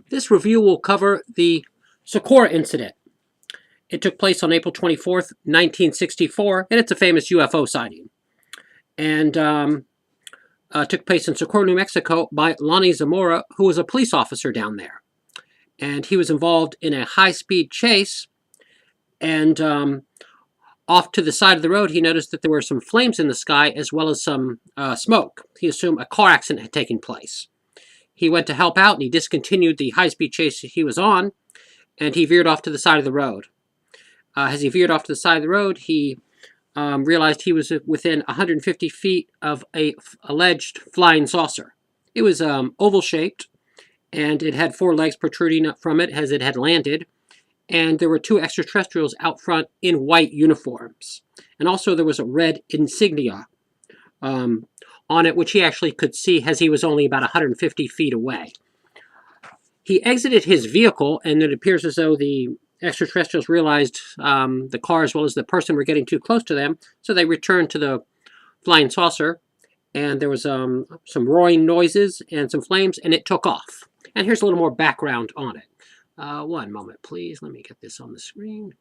This review will cover the Socorro incident. It took place on April 24th, 1964, and it's a famous UFO sighting. And took place in Socorro, New Mexico by Lonnie Zamora, who was a police officer down there. And he was involved in a high-speed chase, and off to the side of the road, he noticed that there were some flames in the sky as well as some smoke. He assumed a car accident had taken place. He went to help out, and he discontinued the high-speed chase he was on, and he veered off to the side of the road. As he veered off to the side of the road, he realized he was within 150 feet of a alleged flying saucer. It was oval-shaped, and it had 4 legs protruding up from it as it had landed, and there were 2 extraterrestrials out front in white uniforms. And also there was a red insignia on it, which he actually could see as he was only about 150 feet away. He exited his vehicle, and it appears as though the extraterrestrials realized the car as well as the person were getting too close to them, so they returned to the flying saucer, and there was some roaring noises and some flames, and it took off. And here's a little more background on it. One moment, please. Let me get this on the screen.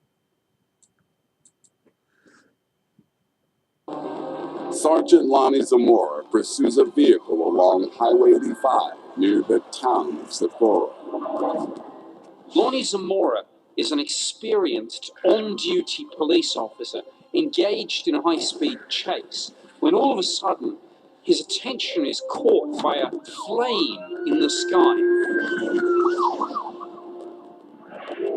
Sergeant Lonnie Zamora pursues a vehicle along Highway 85 near the town of Socorro. Lonnie Zamora is an experienced on-duty police officer engaged in a high-speed chase when all of a sudden his attention is caught by a flame in the sky.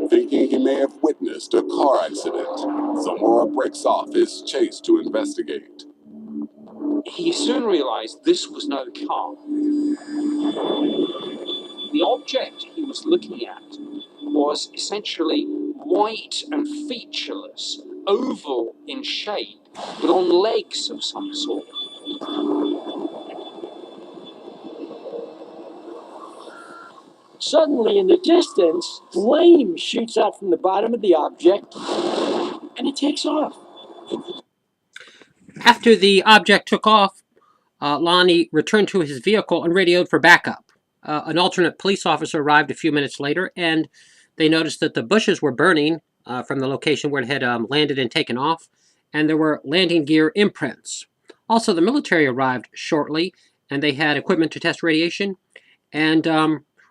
Thinking he may have witnessed a car accident, Zamora breaks off his chase to investigate. He soon realized this was no car. The object he was looking at was essentially white and featureless, oval in shape, but on legs of some sort. Suddenly, in the distance, flame shoots out from the bottom of the object, and it takes off. After the object took off, Lonnie returned to his vehicle and radioed for backup. An alternate police officer arrived a few minutes later, and they noticed that the bushes were burning from the location where it had landed and taken off, and there were landing gear imprints. Also, the military arrived shortly, and they had equipment to test radiation, and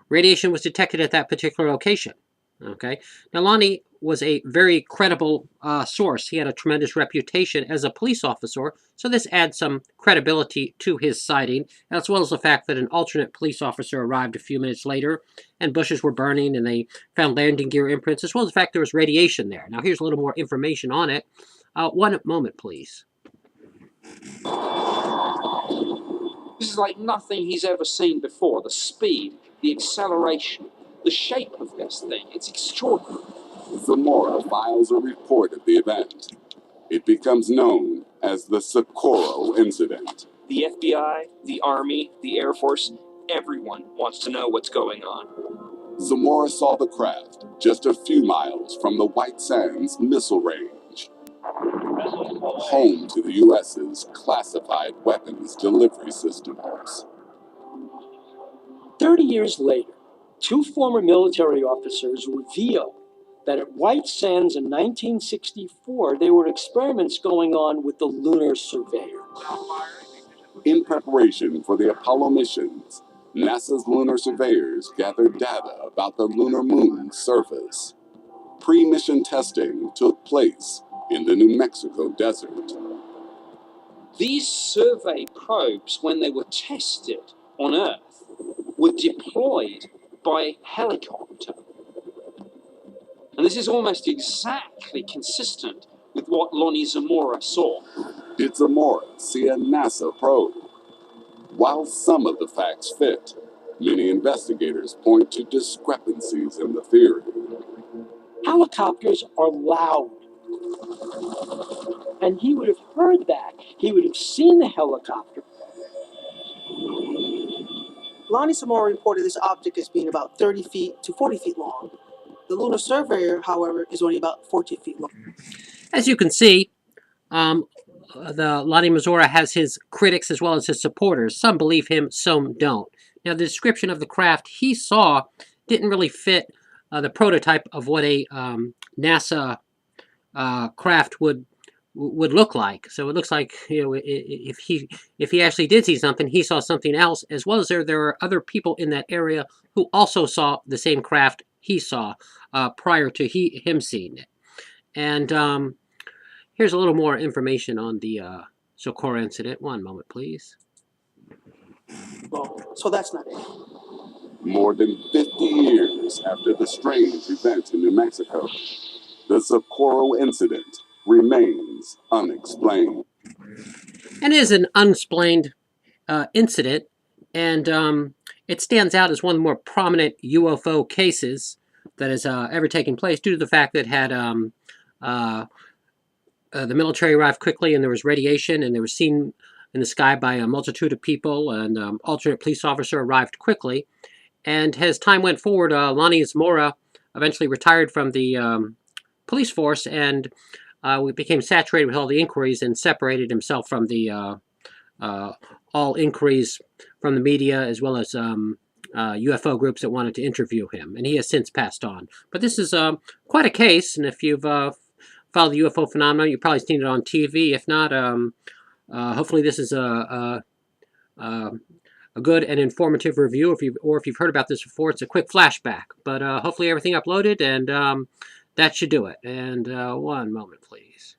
radiation was detected at that particular location. Okay. Now, Lonnie was a very credible source. He had a tremendous reputation as a police officer, so this adds some credibility to his sighting, as well as the fact that an alternate police officer arrived a few minutes later, and bushes were burning, and they found landing gear imprints, as well as the fact there was radiation there. Now, here's a little more information on it. One moment, please. This is like nothing he's ever seen before. The speed, the acceleration, the shape of this thing. It's extraordinary. Zamora files a report of the event. It becomes known as the Socorro incident. The FBI, the Army, the Air Force, everyone wants to know what's going on. Zamora saw the craft just a few miles from the White Sands missile range, home to the U.S.'s classified weapons delivery systems. 30 years later, 2 former military officers revealed that at White Sands in 1964, there were experiments going on with the lunar surveyor. In preparation for the Apollo missions, NASA's lunar surveyors gathered data about the lunar moon's surface. Pre-mission testing took place in the New Mexico desert. These survey probes, when they were tested on Earth, were deployed by helicopter. And this is almost exactly consistent with what Lonnie Zamora saw. Did Zamora see a NASA probe? While some of the facts fit, many investigators point to discrepancies in the theory. Helicopters are loud. And he would have heard that. He would have seen the helicopter. Lonnie Samora reported this object as being about 30 feet to 40 feet long. The lunar surveyor, however, is only about 14 feet long. As you can see, the Lonnie Mazora has his critics as well as his supporters. Some believe him, some don't. Now, the description of the craft he saw didn't really fit the prototype of what a NASA craft would look like. So it looks like, you know, if he actually did see something, he saw something else, as well as there are other people in that area who also saw the same craft he saw prior to him seeing it. And here's a little more information on the Socorro incident. One moment, please. Well, so that's not it. More than 50 years after the strange event in New Mexico, the Socorro incident remains unexplained. And it is an unexplained incident, and it stands out as one of the more prominent UFO cases that has ever taken place due to the fact that it had the military arrived quickly, and there was radiation, and they were seen in the sky by a multitude of people, and alternate police officer arrived quickly. And as time went forward, Lonnie Zamora eventually retired from the police force and became saturated with all the inquiries and separated himself from the all inquiries from the media as well as UFO groups that wanted to interview him. And he has since passed on. But this is quite a case, and if you've followed the UFO phenomenon, you've probably seen it on TV. If not, hopefully this is a good and informative review. If you've heard about this before, it's a quick flashback. But hopefully everything uploaded, and that should do it. And one moment, please.